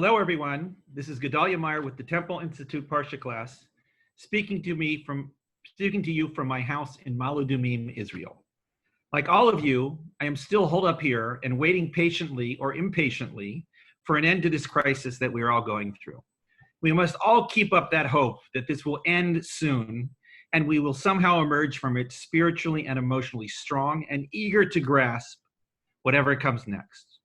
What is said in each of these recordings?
Hello, everyone. This is Gedalia Meyer with the Temple Institute Parsha class, speaking to you from my house in Maludumim, Israel. Like all of you, I am still holed up here and waiting patiently or impatiently for an end to this crisis that we are all going through. We must all keep up that hope that this will end soon and we will somehow emerge from it spiritually and emotionally strong and eager to grasp whatever comes next.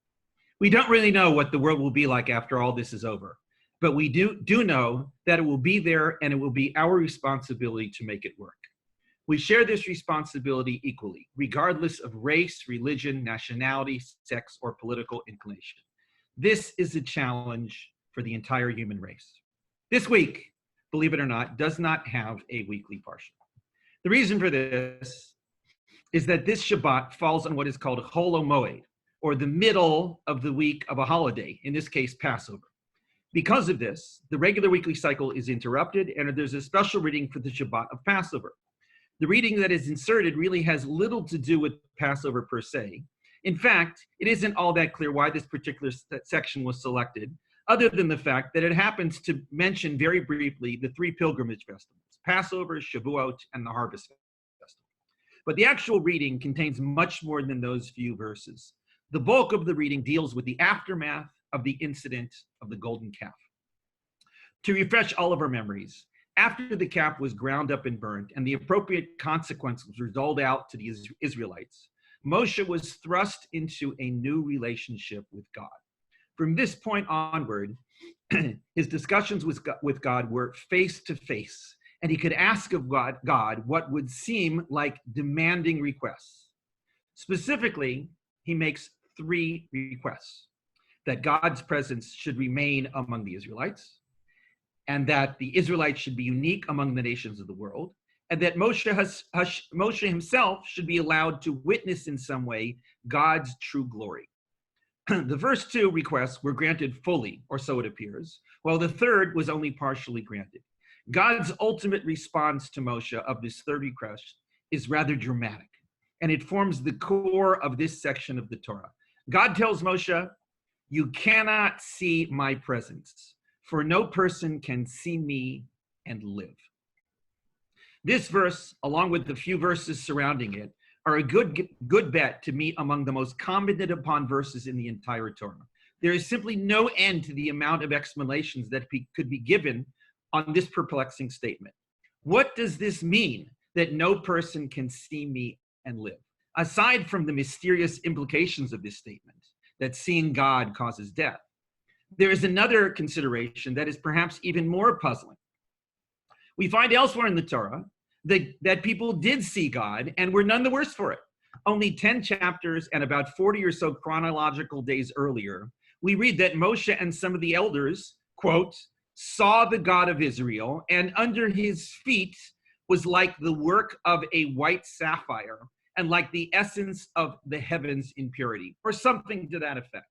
We don't really know what the world will be like after all this is over, but we do know that it will be there and it will be our responsibility to make it work. We share this responsibility equally, regardless of race, religion, nationality, sex, or political inclination. This is a challenge for the entire human race. This week, believe it or not, does not have a weekly parsha. The reason for this is that this Shabbat falls on what is called Chol HaMoed, or the middle of the week of a holiday, in this case, Passover. Because of this, the regular weekly cycle is interrupted, and there's a special reading for the Shabbat of Passover. The reading that is inserted really has little to do with Passover per se. In fact, it isn't all that clear why this particular section was selected, other than the fact that it happens to mention very briefly the three pilgrimage festivals, Passover, Shavuot, and the Harvest Festival. But the actual reading contains much more than those few verses. The bulk of the reading deals with the aftermath of the incident of the golden calf. To refresh all of our memories, after the calf was ground up and burned and the appropriate consequences were doled out to the Israelites, Moshe was thrust into a new relationship with God. From this point onward, his discussions with God were face to face, and he could ask of God what would seem like demanding requests. Specifically, he makes three requests: that God's presence should remain among the Israelites, and that the Israelites should be unique among the nations of the world, and that Moshe himself should be allowed to witness in some way God's true glory. The first two requests were granted fully, or so it appears, while the third was only partially granted. God's ultimate response to Moshe of this third request is rather dramatic, and it forms the core of this section of the Torah. God tells Moshe, "You cannot see my presence, for no person can see me and live." This verse, along with the few verses surrounding it, are a good bet to meet among the most commented upon verses in the entire Torah. There is simply no end to the amount of explanations that could be given on this perplexing statement. What does this mean, that no person can see me and live? Aside from the mysterious implications of this statement, that seeing God causes death, there is another consideration that is perhaps even more puzzling. We find elsewhere in the Torah that people did see God and were none the worse for it. Only 10 chapters and about 40 or so chronological days earlier, we read that Moshe and some of the elders, quote, saw the God of Israel, and under his feet was like the work of a white sapphire, and like the essence of the heavens in purity, or something to that effect.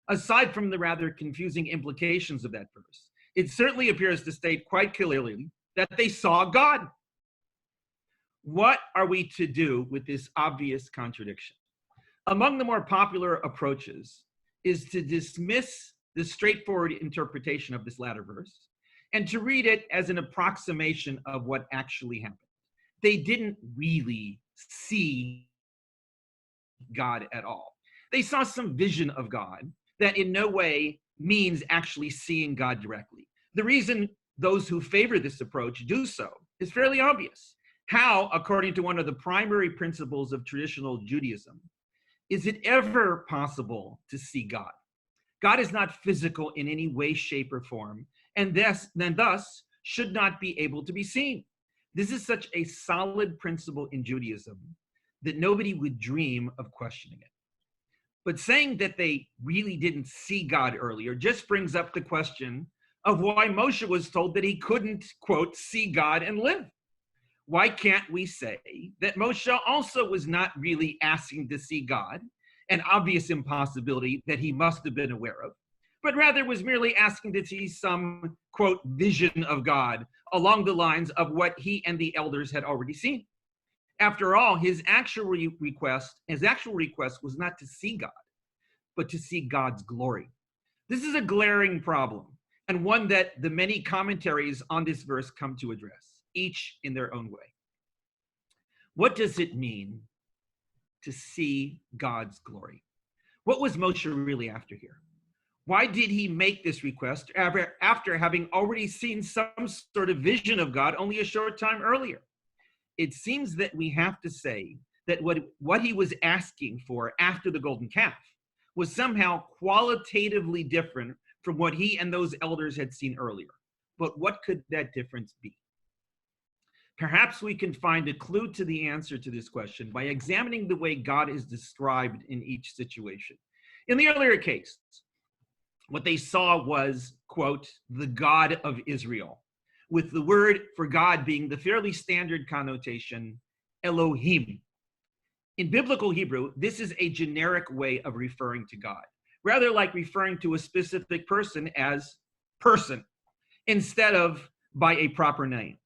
Aside from the rather confusing implications of that verse, it certainly appears to state quite clearly that they saw God. What are we to do with this obvious contradiction? Among the more popular approaches is to dismiss the straightforward interpretation of this latter verse and to read it as an approximation of what actually happened. They didn't really see God at all. They saw some vision of God that in no way means actually seeing God directly. The reason those who favor this approach do so is fairly obvious. How, according to one of the primary principles of traditional Judaism, is it ever possible to see God? God is not physical in any way, shape, or form, and thus should not be able to be seen. This is such a solid principle in Judaism that nobody would dream of questioning it. But saying that they really didn't see God earlier just brings up the question of why Moshe was told that he couldn't, quote, see God and live. Why can't we say that Moshe also was not really asking to see God, an obvious impossibility that he must have been aware of, but rather was merely asking to see some, quote, vision of God along the lines of what he and the elders had already seen. After all, his actual request was not to see God, but to see God's glory. This is a glaring problem, and one that the many commentaries on this verse come to address, each in their own way. What does it mean to see God's glory? What was Moshe really after here? Why did he make this request after having already seen some sort of vision of God only a short time earlier? It seems that we have to say that what he was asking for after the golden calf was somehow qualitatively different from what he and those elders had seen earlier. But what could that difference be? Perhaps we can find a clue to the answer to this question by examining the way God is described in each situation. In the earlier case, what they saw was, quote, the God of Israel, with the word for God being the fairly standard connotation, Elohim. In biblical Hebrew, this is a generic way of referring to God, rather like referring to a specific person as person, instead of by a proper name.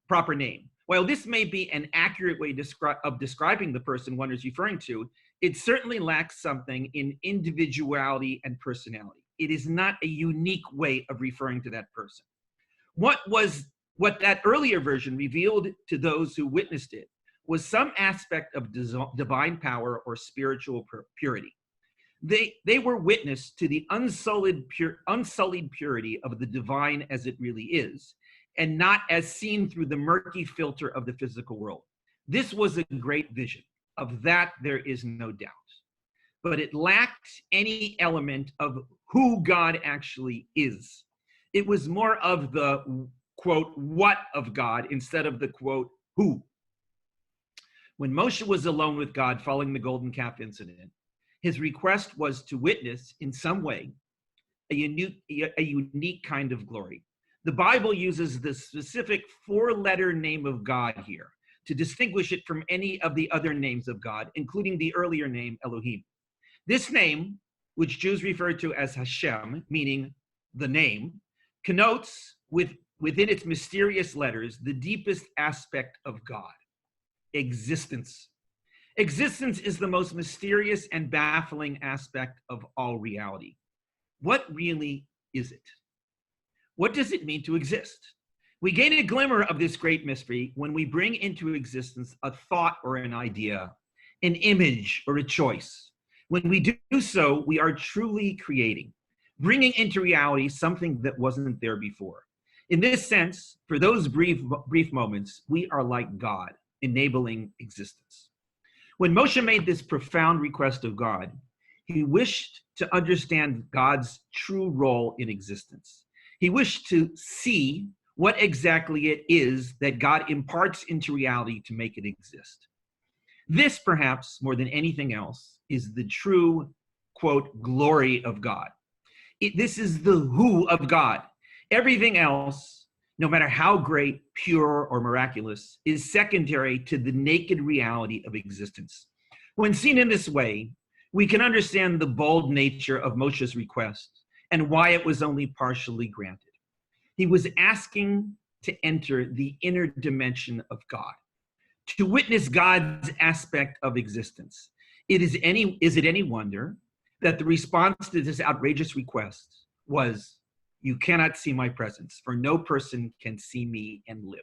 While this may be an accurate way of describing the person one is referring to, it certainly lacks something in individuality and personality. It is not a unique way of referring to that person. What that earlier version revealed to those who witnessed it was some aspect of divine power or spiritual purity. They were witness to the unsullied purity of the divine as it really is, and not as seen through the murky filter of the physical world. This was a great vision. Of that, there is no doubt. But it lacked any element of who God actually is. It was more of the, quote, what of God instead of the, quote, who. When Moshe was alone with God following the golden calf incident, his request was to witness in some way a unique kind of glory. The Bible uses the specific four-letter name of God here to distinguish it from any of the other names of God, including the earlier name Elohim. This name, which Jews refer to as Hashem, meaning the name, connotes within its mysterious letters the deepest aspect of God, existence. Existence is the most mysterious and baffling aspect of all reality. What really is it? What does it mean to exist? We gain a glimmer of this great mystery when we bring into existence a thought or an idea, an image or a choice. When we do so, we are truly creating, bringing into reality something that wasn't there before. In this sense, for those brief moments, we are like God, enabling existence. When Moshe made this profound request of God, he wished to understand God's true role in existence. He wished to see what exactly it is that God imparts into reality to make it exist. This, perhaps more than anything else, is the true, quote, glory of God. This is the who of God. Everything else, no matter how great, pure, or miraculous, is secondary to the naked reality of existence. When seen in this way, we can understand the bold nature of Moshe's request and why it was only partially granted. He was asking to enter the inner dimension of God, to witness God's aspect of existence. Is it any wonder that the response to this outrageous request was, "You cannot see my presence, for no person can see me and live"?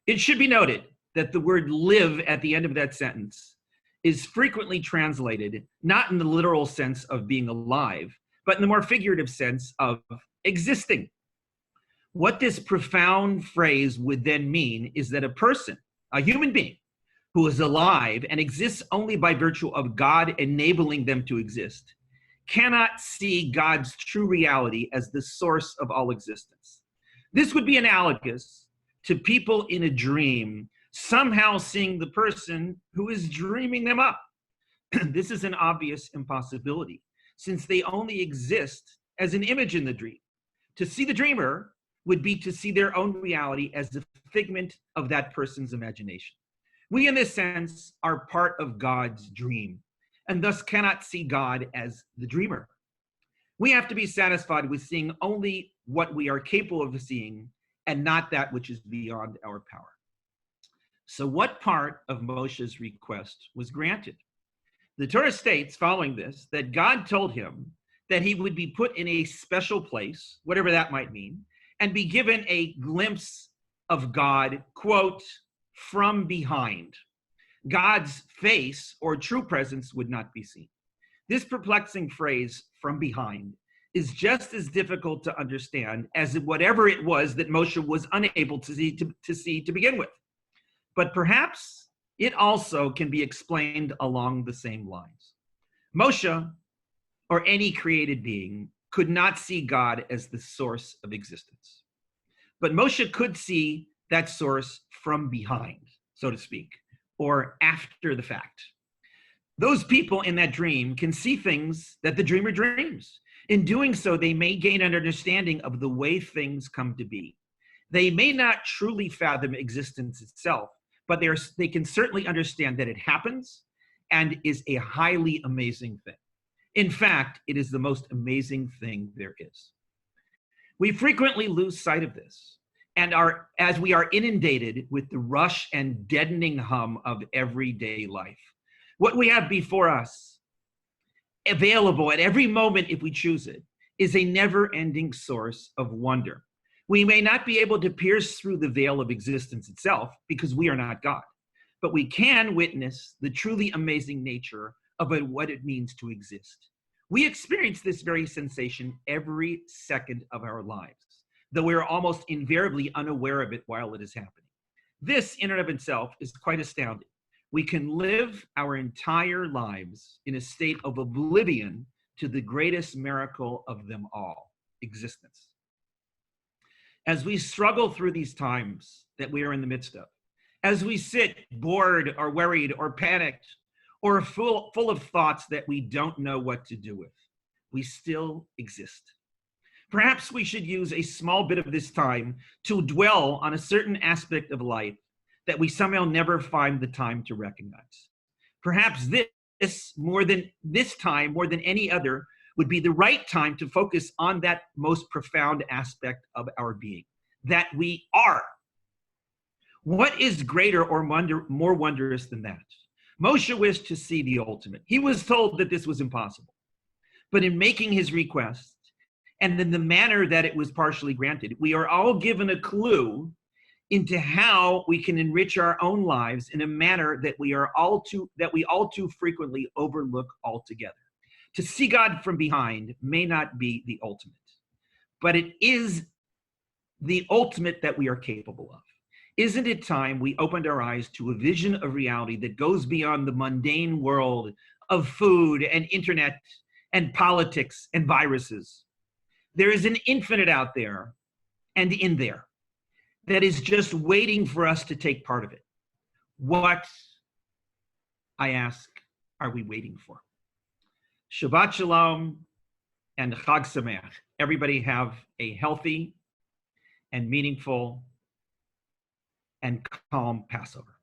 It should be noted that the word live at the end of that sentence is frequently translated not in the literal sense of being alive, but in the more figurative sense of existing. What this profound phrase would then mean is that a person, a human being, who is alive and exists only by virtue of God enabling them to exist, cannot see God's true reality as the source of all existence. This would be analogous to people in a dream somehow seeing the person who is dreaming them up. This is an obvious impossibility, since they only exist as an image in the dream. To see the dreamer would be to see their own reality as a figment of that person's imagination. We, in this sense, are part of God's dream, and thus cannot see God as the dreamer. We have to be satisfied with seeing only what we are capable of seeing and not that which is beyond our power. So what part of Moshe's request was granted? The Torah states following this that God told him that he would be put in a special place, whatever that might mean, and be given a glimpse of God, quote, from behind. God's face or true presence would not be seen. This perplexing phrase, from behind, is just as difficult to understand as whatever it was that Moshe was unable to see to begin with. But perhaps it also can be explained along the same lines. Moshe, or any created being, could not see God as the source of existence. But Moshe could see that source from behind, so to speak, or after the fact. Those people in that dream can see things that the dreamer dreams. In doing so, they may gain an understanding of the way things come to be. They may not truly fathom existence itself, but they can certainly understand that it happens and is a highly amazing thing. In fact, it is the most amazing thing there is. We frequently lose sight of this, and as we are inundated with the rush and deadening hum of everyday life. What we have before us, available at every moment if we choose it, is a never-ending source of wonder. We may not be able to pierce through the veil of existence itself because we are not God, but we can witness the truly amazing nature of what it means to exist. We experience this very sensation every second of our lives, though we are almost invariably unaware of it while it is happening. This, in and of itself, is quite astounding. We can live our entire lives in a state of oblivion to the greatest miracle of them all, existence. As we struggle through these times that we are in the midst of, as we sit bored or worried or panicked or full of thoughts that we don't know what to do with, we still exist. Perhaps we should use a small bit of this time to dwell on a certain aspect of life that we somehow never find the time to recognize. Perhaps this, more than any other, would be the right time to focus on that most profound aspect of our being, that we are. What is greater or more wondrous than that? Moshe wished to see the ultimate. He was told that this was impossible. But in making his request, and in the manner that it was partially granted, we are all given a clue into how we can enrich our own lives in a manner that we all too frequently overlook altogether. To see God from behind may not be the ultimate, but it is the ultimate that we are capable of. Isn't it time we opened our eyes to a vision of reality that goes beyond the mundane world of food and internet and politics and viruses? There is an infinite out there and in there that is just waiting for us to take part of it. What, I ask, are we waiting for? Shabbat Shalom and Chag Sameach. Everybody have a healthy and meaningful and calm Passover.